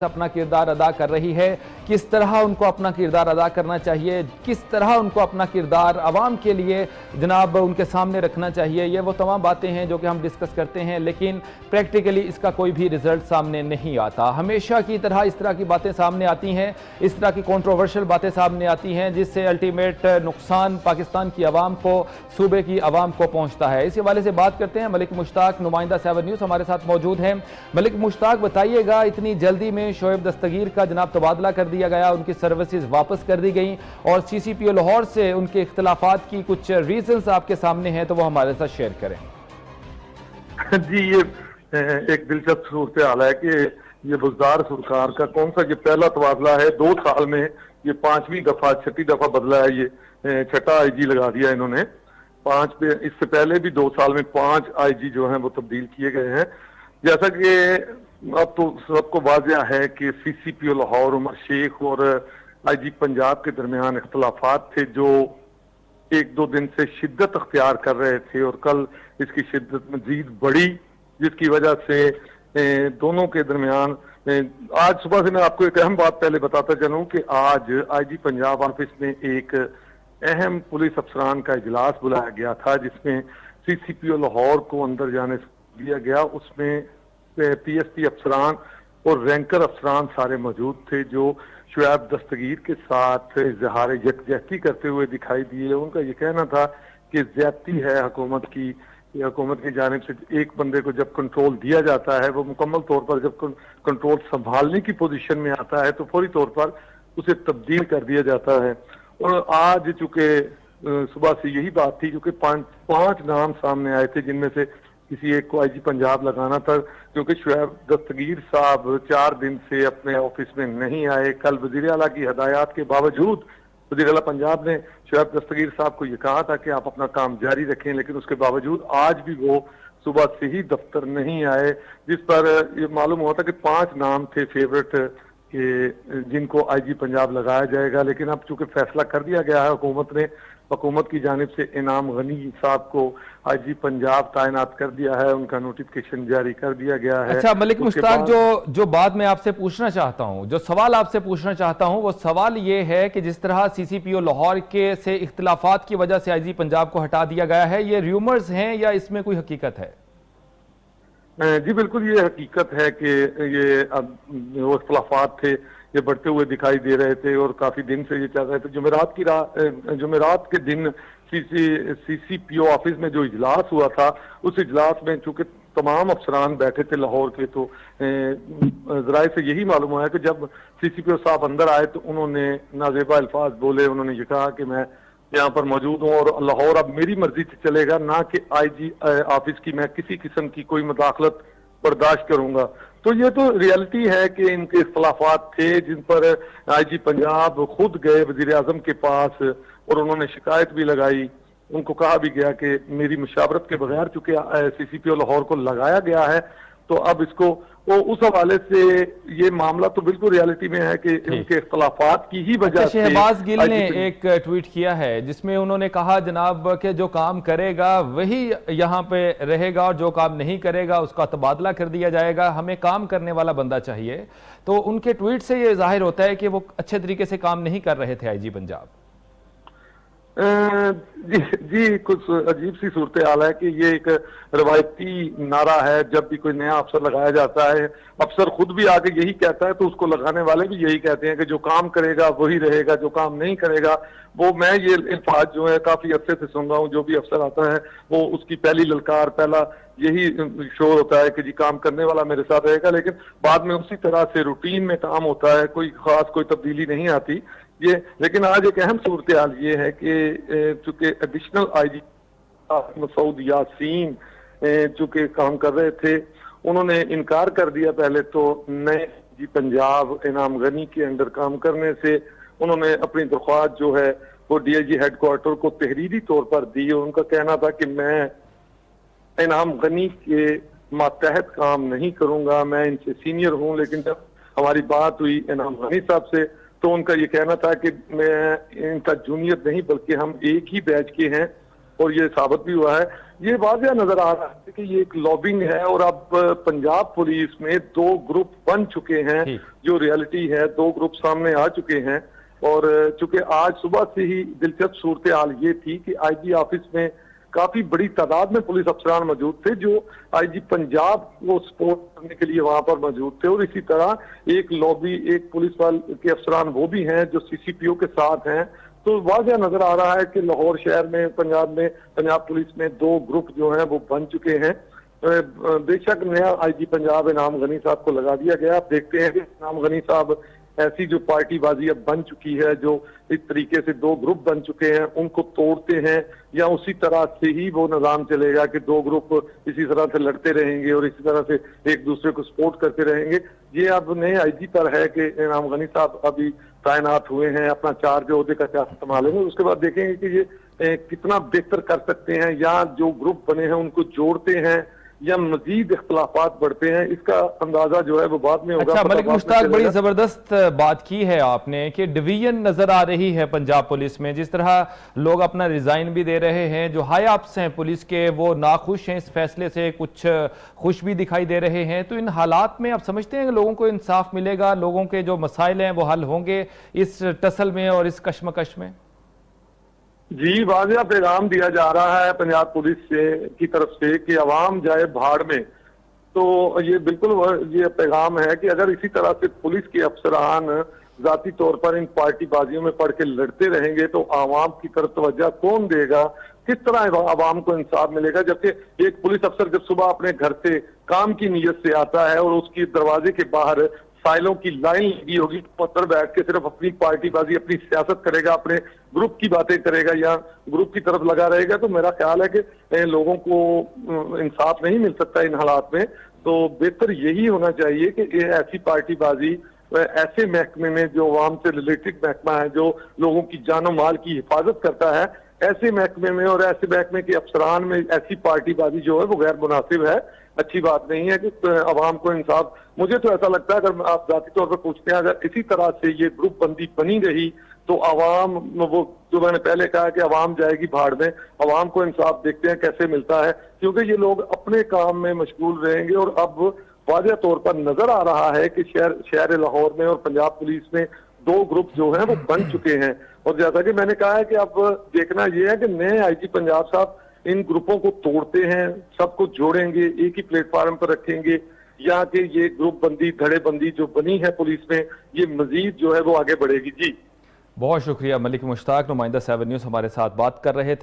अपना किरदार अदा कर रही है, किस तरह उनको अपना किरदार अदा करना चाहिए, किस तरह उनको अपना किरदार आवाम के लिए जनाब उनके सामने रखना चाहिए, ये वो तमाम बातें हैं जो कि हम डिस्कस करते हैं, लेकिन प्रैक्टिकली इसका कोई भी रिजल्ट सामने नहीं आता। हमेशा की तरह इस तरह की बातें सामने आती हैं, इस तरह की कंट्रोवर्शियल बातें सामने आती हैं जिससे अल्टीमेट नुकसान पाकिस्तान की आवाम को, सूबे की आवाम को पहुंचता है। इस हवाले से बात करते हैं। मलिक मुश्ताक नुमाइंदा 7 न्यूज़ हमारे साथ मौजूद हैं। मलिक मुश्ताक, बताइएगा, इतनी जल्दी में शोएब दस्तगीर का जनाब तबादला कर दिया गया, उनकी सर्विसेज वापस कर दी गई और सीसीपीओ लाहौर से उनके इख्तलाफात की कुछ रीजंस आपके सामने हैं, तो वो हमारे साथ शेयर करें। जी, ये एक दिलचस्प सूरत हाल है कि ये बुज़दार सरकार का कौन सा ये पहला तबादला है 2 साल में, ये 5वीं दफा 6ठी दफा बदला है। ये 6ठा आईजी लगा दिया इन्होंने। 5 पे इससे पहले भी 2 साल में 5 आईजी जो हैं वो तब्दील किए गए हैं। जैसा कि अब तो सबको वाज़ेह है कि सीसीपीओ लाहौर उमर शेख और आईजी पंजाब के दरमियान इख्तलाफात थे जो 1-2 दिन से शिद्दत अख्तियार कर रहे थे और कल इसकी शिद्दत मजीद बढ़ी, जिसकी वजह से दोनों के दरमियान आज सुबह से मैं आपको एक अहम बात पहले बताता चलूं कि आज आईजी पंजाब ऑफिस में एक अहम पुलिस अफसरान का इजलास बुलाया गया था जिसमें सीसीपीओ लाहौर को अंदर जाने दिया गया। उसमें पीएसपी अफसरान और रैंकर अफसरान सारे मौजूद थे जो शोएब दस्तगीर के साथ इजहार यकजहती करते हुए दिखाई दिए। उनका ये कहना था कि ज्यादती है हुकूमत की जानिब से। एक बंदे को जब कंट्रोल दिया जाता है, वो मुकम्मल तौर पर जब कंट्रोल संभालने की पोजीशन में आता है तो फौरी तौर पर उसे तब्दील कर दिया जाता है। और आज चूंकि सुबह से यही बात थी, क्योंकि 5 नाम सामने आए थे जिनमें से किसी एक को आईजी पंजाब लगाना था, क्योंकि शोएब दस्तगीर साहब 4 दिन से अपने ऑफिस में नहीं आए। कल वजीर आला की हदायत के बावजूद वजीर आला पंजाब ने शोएब दस्तगीर साहब को यह कहा था कि आप अपना काम जारी रखें, लेकिन उसके बावजूद आज भी वो सुबह से ही दफ्तर नहीं आए, जिस पर ये मालूम हुआ था कि 5 नाम थे फेवरेट कि जिनको आईजी पंजाब लगाया जाएगा। लेकिन अब चूंकि फैसला कर दिया गया है हुकूमत की जानिब से इनाम गनी साहब को आईजी पंजाब तायनात कर दिया है, उनका नोटिफिकेशन जारी कर दिया गया है। अच्छा मलिक मुश्ताक, जो बात मैं आपसे पूछना चाहता हूं, जो सवाल आपसे पूछना चाहता हूं, वो सवाल ये है कि जिस तरह सीसीपीओ लाहौर के से इख्तिलाफात की वजह से आईजी पंजाब को हटा दिया गया है, ये र्यूमर्स हैं या इसमें कोई हकीकत है? जी बिल्कुल, ये हकीकत है कि ये अब वो इख्तिलाफात थे, ये बढ़ते हुए दिखाई दे रहे थे और काफी दिन से ये चल रहे थे। जुमेरात के दिन सीसीपीओ ऑफिस में जो इजलास हुआ था, उस इजलास में चूंकि तमाम अफसरान बैठे थे लाहौर के, तो जराए से यही मालूम हुआ है कि जब सीसीपीओ साहब अंदर आए तो उन्होंने नाजेबा अल्फाज बोले। उन्होंने ये कहा कि मैं यहाँ पर मौजूद हूँ और लाहौर अब मेरी मर्जी से चलेगा, ना कि आईजी ऑफिस की मैं किसी किस्म की कोई मुदाखलत बर्दाश्त करूंगा। तो ये तो रियलिटी है कि इनके इख्तलाफात थे जिन पर आईजी पंजाब खुद गए वजीर आजम के पास और उन्होंने शिकायत भी लगाई। उनको कहा भी गया कि मेरी मुशावरत के बगैर चूंकि सीसीपीओ लाहौर को लगाया गया है, तो अब इसको वो उस हवाले से ये मामला तो बिल्कुल रियलिटी में है कि उनके इख्तलाफात की ही वजह से। शहबाज गिल ने एक ट्वीट किया है जिसमें उन्होंने कहा जनाब के जो काम करेगा वही यहाँ पे रहेगा और जो काम नहीं करेगा उसका तबादला कर दिया जाएगा, हमें काम करने वाला बंदा चाहिए। तो उनके ट्वीट से ये जाहिर होता है कि वो अच्छे तरीके से काम नहीं कर रहे थे आईजी पंजाब। जी कुछ अजीब सी सूरत हाल है कि ये एक रवायती नारा है। जब भी कोई नया अफसर लगाया जाता है, अफसर खुद भी आगे यही कहता है तो उसको लगाने वाले भी यही कहते हैं कि जो काम करेगा वही रहेगा, जो काम नहीं करेगा वो। मैं ये अल्फाज जो है काफी अरसे से सुन रहा हूँ, जो भी अफसर आता है वो उसकी पहली ललकार, पहला यही शोर होता है कि जी काम करने वाला मेरे साथ रहेगा, लेकिन बाद में उसी तरह से रूटीन में काम होता है, कोई खास कोई तब्दीली नहीं आती ये। लेकिन आज एक अहम सूरत हाल ये है कि चूंकि एडिशनल आईजी मसूद यासीन चूंकि काम कर रहे थे, उन्होंने इनकार कर दिया पहले तो नए जी पंजाब इनाम गनी के अंडर काम करने से। उन्होंने अपनी दरख्वास्त जो है वो डीआईजी हेडक्वार्टर को तहरीरी तौर पर दी। उनका कहना था कि मैं इनाम गनी के मातहत काम नहीं करूंगा, मैं इनसे सीनियर हूं। लेकिन जब हमारी बात हुई इनाम गनी साहब से तो उनका ये कहना था कि मैं इनका जूनियर नहीं बल्कि हम एक ही बैच के हैं और ये साबित भी हुआ है। ये वाज़ह नजर आ रहा है कि ये एक लॉबिंग है और अब पंजाब पुलिस में 2 ग्रुप बन चुके हैं। जो रियलिटी है, 2 ग्रुप सामने आ चुके हैं। और चूंकि आज सुबह से ही दिलचस्प सूरत हाल ये थी कि आईजी ऑफिस में काफी बड़ी तादाद में पुलिस अफसरान मौजूद थे जो आईजी पंजाब को सपोर्ट करने के लिए वहां पर मौजूद थे। और इसी तरह एक लॉबी, एक पुलिस वाले के अफसरान वो भी हैं जो सीसीपीओ के साथ हैं। तो वाज़ह नजर आ रहा है कि लाहौर शहर में, पंजाब पुलिस में 2 ग्रुप जो हैं वो बन चुके हैं। बेशक नया आईजी पंजाब इनाम गनी साहब को लगा दिया गया। आप देखते हैं कि इनाम गनी साहब ऐसी जो पार्टीबाजी अब बन चुकी है, जो इस तरीके से 2 ग्रुप बन चुके हैं, उनको तोड़ते हैं या उसी तरह से ही वो निजाम चलेगा कि 2 ग्रुप इसी तरह से लड़ते रहेंगे और इसी तरह से एक दूसरे को सपोर्ट करते रहेंगे। ये अब नए आईजी पर है कि इनाम गनी साहब अभी तैनात हुए हैं, अपना चार्ज ओहदे का क्या संभालेंगे। उसके बाद देखेंगे कि ये कितना बेहतर कर सकते हैं, या जो ग्रुप बने हैं उनको जोड़ते हैं या मजीद इख्तलाफात बढ़ते हैं। इसका अंदाजा जो है वो बाद में होगा। अच्छा मलिक मुश्ताक, बड़ी जबरदस्त बात की है आपने कि डिवीजन नजर आ रही है पंजाब पुलिस में। जिस तरह लोग अपना रिजाइन भी दे रहे हैं, जो हाई अप्स हैं पुलिस के वो नाखुश हैं इस फैसले से, कुछ खुश भी दिखाई दे रहे हैं। तो इन हालात में आप समझते हैं कि लोगों को इंसाफ मिलेगा, लोगों के जो मसाइल हैं वो हल होंगे इस टसल में और इस कश्मकश में? जी, वाज़ेह पैगाम दिया जा रहा है पंजाब पुलिस की तरफ से कि अवाम जाए भाड़ में। तो ये बिल्कुल ये पैगाम है कि अगर इसी तरह से पुलिस के अफसरान जाती तौर पर इन पार्टीबाजियों में पड़ के लड़ते रहेंगे तो आवाम की तरफ तवज्जो कौन देगा? किस तरह आवाम को इंसाफ मिलेगा? जबकि एक पुलिस अफसर जब सुबह अपने घर से काम की नीयत से आता है और उसकी दरवाजे के बाहर फाइलों की लाइन लगी होगी, पत्थर बैठ के सिर्फ अपनी पार्टीबाजी, अपनी सियासत करेगा, अपने ग्रुप की बातें करेगा या ग्रुप की तरफ लगा रहेगा, तो मेरा ख्याल है कि लोगों को इंसाफ नहीं मिल सकता इन हालात में। तो बेहतर यही होना चाहिए कि ऐसी पार्टीबाजी ऐसे महकमे में जो अवाम से रिलेटेड महकमा है, जो लोगों की जानो माल की हिफाजत करता है, ऐसे महकमे में और ऐसे महकमे के अफसरान में ऐसी पार्टीबाजी जो है वो गैर मुनासिब है, अच्छी बात नहीं है कि अवाम को इंसाफ। मुझे तो ऐसा लगता है, अगर आप जाती तौर पर पूछते हैं, अगर इसी तरह से ये ग्रुप बंदी बनी रही तो अवाम, वो जो मैंने पहले कहा कि अवाम जाएगी भाड़ में, अवाम को इंसाफ देखते हैं कैसे मिलता है, क्योंकि ये लोग अपने काम में मशगूल रहेंगे। और अब वाज़ेह तौर पर नजर आ रहा है कि शहर लाहौर में और पंजाब पुलिस में 2 ग्रुप जो हैं वो बन चुके हैं। और जैसा कि मैंने कहा है कि अब देखना यह है कि नए आईजी पंजाब साहब इन ग्रुपों को तोड़ते हैं, सबको जोड़ेंगे, एक ही प्लेटफार्म पर रखेंगे, या कि ये ग्रुप बंदी, धड़ेबंदी जो बनी है पुलिस में, ये मजीद जो है वो आगे बढ़ेगी। जी बहुत शुक्रिया मलिक मुश्ताक, नुमाइंदा 7 न्यूज़ हमारे साथ बात कर रहे थे।